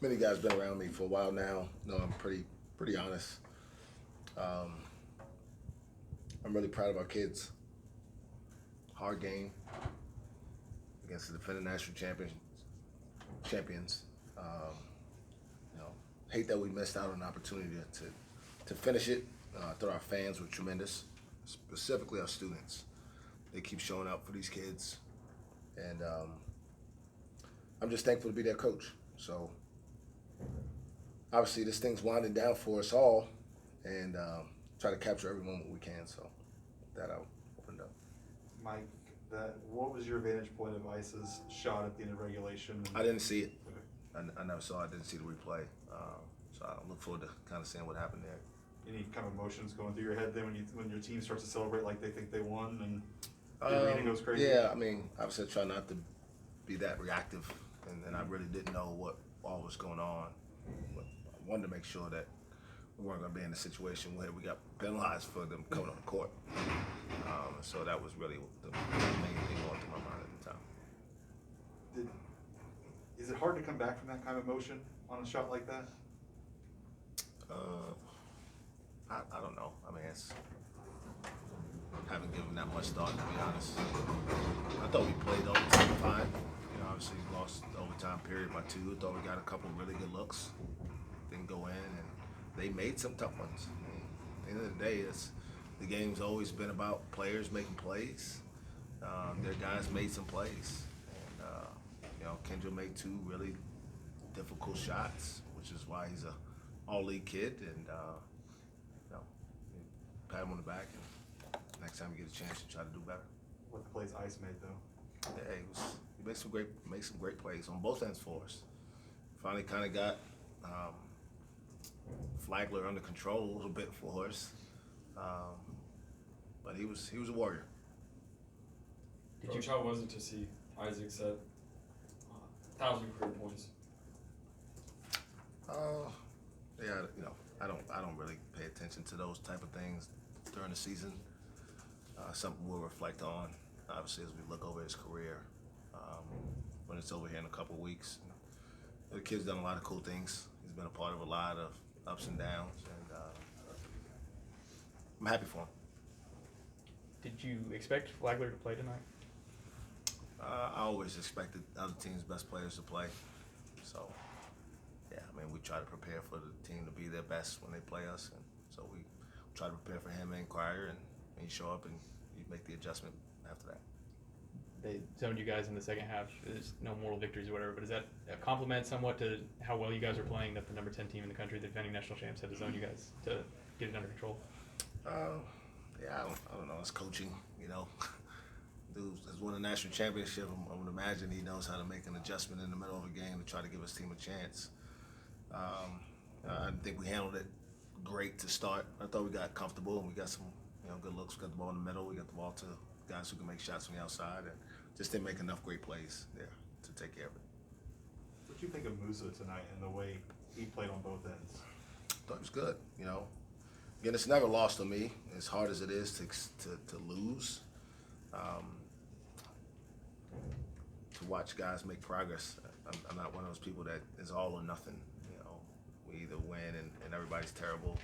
Many guys been around me for a while now. No, I'm pretty honest. Um, I'm really proud of our kids. Hard game against the defending national champions. Um, you know, hate that we missed out on an opportunity to finish it. I thought our fans were tremendous, specifically our students. They keep showing up for these kids, and I'm just thankful to be their coach. So obviously this thing's winding down for us all, and try to capture every moment we can. So that I opened up. Mike, what was your vantage point of Ice's shot at the end of regulation? I didn't see it. Okay. I never saw it. I didn't see the replay. So I look forward to kind of seeing what happened there. Any kind of emotions going through your head then when your team starts to celebrate like they think they won and the arena goes crazy? Yeah, I mean, obviously I try not to be that reactive, and I really didn't know what all was going on. But I wanted to make sure that we weren't going to be in a situation where we got penalized for them coming on the court. So that was really the main thing going through my mind at the time. Is it hard to come back from that kind of emotion on a shot like that? I don't know. I mean, haven't given that much thought, to be honest. I thought we played overtime fine. You know, obviously we lost the overtime period by 2. I thought we got a couple really good looks. Didn't go in, and they made some tough ones. I mean, at the end of the day, the game's always been about players making plays. Their guys made some plays, and you know, Kendra made 2 really difficult shots, which is why he's a all-league kid, and you know, pat him on the back, and next time you get a chance, you try to do better. What the plays Ice made though? Yeah, he made some great plays on both ends for us. Finally, kind of got Flagler under control a little bit for us, but he was a warrior. Coach, how was it to see Isaac set 1,000 career points? Yeah, you know, I don't really pay attention to those type of things during the season. Something we'll reflect on, obviously, as we look over his career when it's over here in a couple of weeks. The kid's done a lot of cool things. He's been a part of a lot of ups and downs, and I'm happy for him. Did you expect Flagler to play tonight? I always expected other teams' best players to play, so yeah, I mean, we try to prepare for the team to be their best when they play us, and so we try to prepare for him and Crier, and you show up and you make the adjustment after that. They zoned you guys in the second half. There's no moral victories or whatever, but is that a compliment somewhat to how well you guys are playing that the number 10 team in the country, the defending national champs, had to zone you guys to get it under control? Yeah, I don't know. It's coaching, you know. Dude has won a national championship. I would imagine he knows how to make an adjustment in the middle of a game to try to give his team a chance. I think we handled it great to start. I thought we got comfortable and we got some, you know, good looks. We got the ball in the middle. We got the ball to guys who can make shots from the outside, and just didn't make enough great plays there to take care of it. What do you think of Musa tonight and the way he played on both ends? I thought it was good, you know. Again, it's never lost on me, as hard as it is to lose. To watch guys make progress. I'm not one of those people that is all or nothing. You know, we either win and everybody's terrible,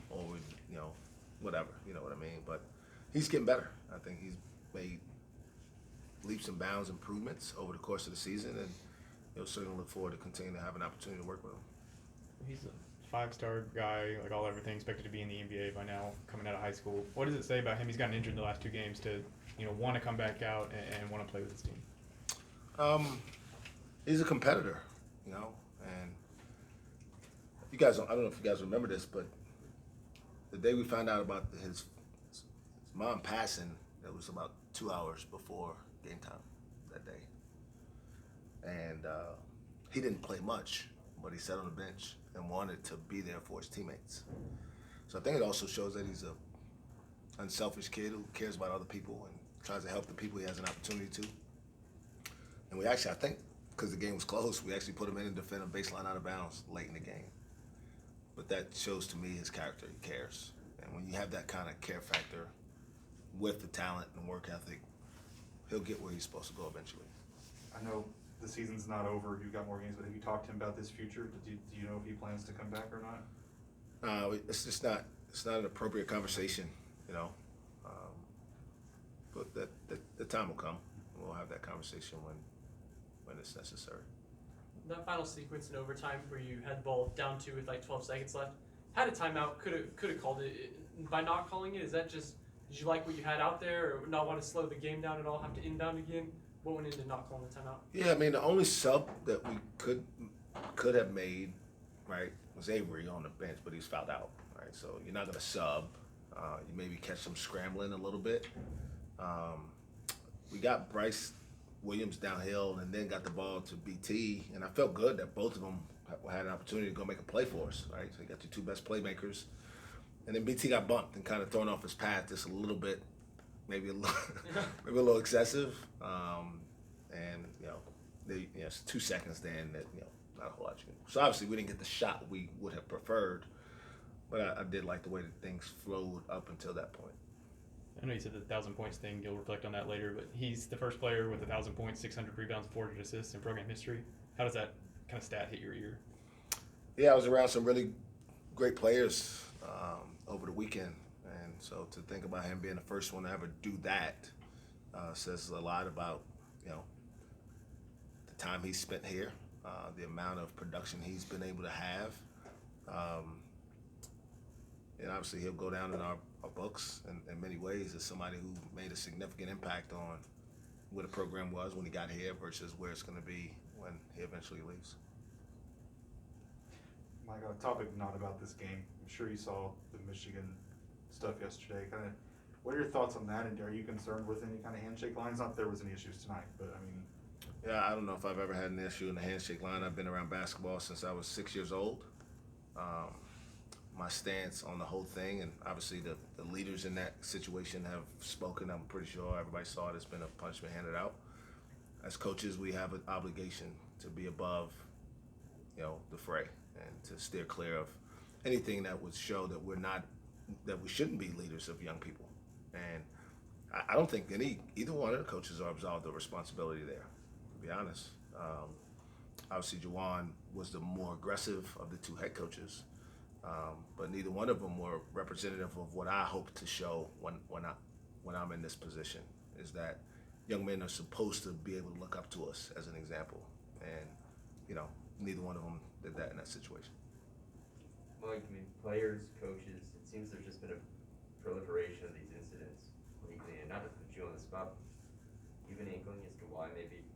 or we, you know, whatever. You know what I mean? But he's getting better. I think he's made leaps and bounds improvements over the course of the season, and you'll certainly look forward to continuing to have an opportunity to work with him. He's a 5-star guy, like all everything, expected to be in the NBA by now, coming out of high school. What does it say about him? He's gotten injured in the last 2 games to, you know, want to come back out and want to play with his team. He's a competitor, you know, and you guys, I don't know if you guys remember this, but the day we found out about his mom passing, it was about 2 hours before game time that day. And he didn't play much, but he sat on the bench and wanted to be there for his teammates. So I think it also shows that he's a unselfish kid who cares about other people and tries to help the people he has an opportunity to. And we actually, I think, because the game was close, we actually put him in and defend a baseline out of bounds late in the game. But that shows to me his character. He cares. And when you have that kind of care factor with the talent and work ethic, he'll get where he's supposed to go eventually. I know the season's not over, you've got more games, but have you talked to him about this future? Do you know if he plans to come back or not? It's just not. It's not an appropriate conversation, you know. But the time will come. We'll have that conversation when it's necessary. That final sequence in overtime where you had the ball down 2 with like 12 seconds left, had a timeout, could have called it. By not calling it, is that just, did you like what you had out there, or not want to slow the game down at all, have to inbound again? What went into not calling the timeout? Yeah, I mean the only sub that we could have made, right, was Avery on the bench, but he's fouled out, right? So you're not gonna sub. You maybe catch them scrambling a little bit. We got Bryce Williams downhill and then got the ball to BT, and I felt good that both of them had an opportunity to go make a play for us, right? So you got your two best playmakers, and then BT got bumped and kind of thrown off his path just a little bit, maybe a little excessive, and it's 2 seconds then that not a whole lot you can do. So obviously we didn't get the shot we would have preferred, but I did like the way that things flowed up until that point. I know you said the 1,000 points thing. You'll reflect on that later, but he's the first player with 1,000 points, 600 rebounds, 400 assists in program history. How does that kind of stat hit your ear? Yeah, I was around some really great players over the weekend, and so to think about him being the first one to ever do that says a lot about the time he spent here, the amount of production he's been able to have, and obviously he'll go down in our books in many ways as somebody who made a significant impact on where the program was when he got here versus where it's going to be when he eventually leaves. Mike, on a topic not about this game, I'm sure you saw the Michigan stuff yesterday. Kind of, what are your thoughts on that? And are you concerned with any kind of handshake lines? Not that there was any issues tonight, but I mean. Yeah, I don't know if I've ever had an issue in the handshake line. I've been around basketball since I was 6 years old. My stance on the whole thing, and obviously the leaders in that situation have spoken. I'm pretty sure everybody saw it. It's been a punishment handed out. As coaches, we have an obligation to be above, the fray and to steer clear of anything that would show that we shouldn't be leaders of young people. And I don't think either one of the coaches are absolved of responsibility there, to be honest. Obviously, Juwan was the more aggressive of the two head coaches. But neither one of them were representative of what I hope to show when I'm in this position, is that young men are supposed to be able to look up to us as an example. And, neither one of them did that in that situation. Mike, I mean, players, coaches, it seems there's just been a proliferation of these incidents lately, and not to put you on the spot, do you have any inkling as to why maybe it's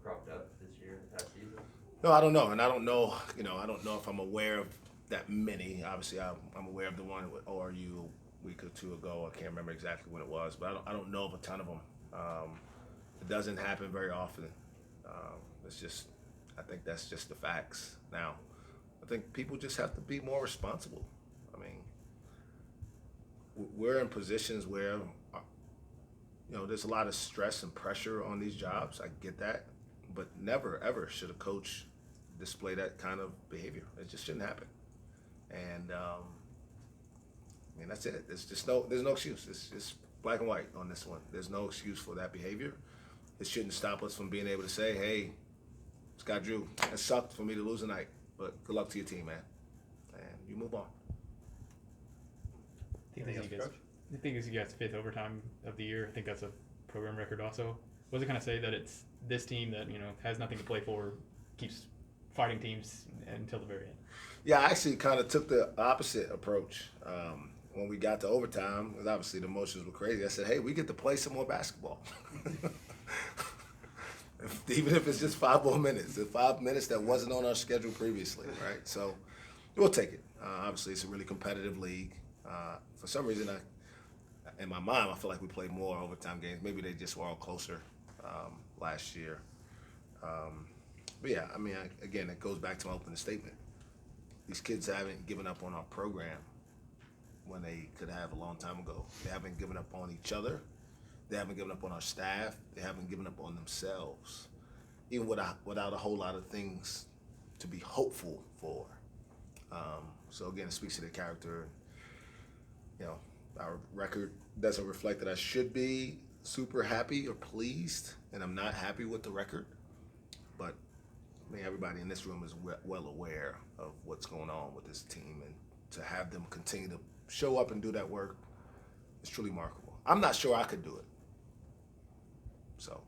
cropped up this year, past season? No, I don't know. And I don't know if I'm aware of that many. Obviously, I'm aware of the one with ORU a week or two ago. I can't remember exactly when it was, but I don't know of a ton of them. It doesn't happen very often. I think that's just the facts. Now, I think people just have to be more responsible. I mean, we're in positions where, there's a lot of stress and pressure on these jobs. I get that, but never ever should a coach display that kind of behavior. It just shouldn't happen. And that's it. There's no excuse. It's black and white on this one. There's no excuse for that behavior. It shouldn't stop us from being able to say, hey, Scott Drew, it sucked for me to lose tonight, but good luck to your team, man. And you move on. I think this is you guys' 5th overtime of the year. I think that's a program record also. What does it kind of say that it's this team that, has nothing to play for, keeps fighting teams until the very end? Yeah, I actually kind of took the opposite approach when we got to overtime, because obviously the emotions were crazy. I said, hey, we get to play some more basketball. Even if it's just 5 more minutes. The 5 minutes that wasn't on our schedule previously, right? So we'll take it. Obviously, it's a really competitive league. For some reason, in my mind, I feel like we played more overtime games. Maybe they just were all closer last year. But yeah, I mean, again, it goes back to my opening statement. These kids haven't given up on our program when they could have a long time ago. They haven't given up on each other. They haven't given up on our staff. They haven't given up on themselves, even without a whole lot of things to be hopeful for. So again, it speaks to their character. Our record doesn't reflect that I should be super happy or pleased, and I'm not happy with the record. but I mean, everybody in this room is well aware of what's going on with this team, and to have them continue to show up and do that work is truly remarkable. I'm not sure I could do it. So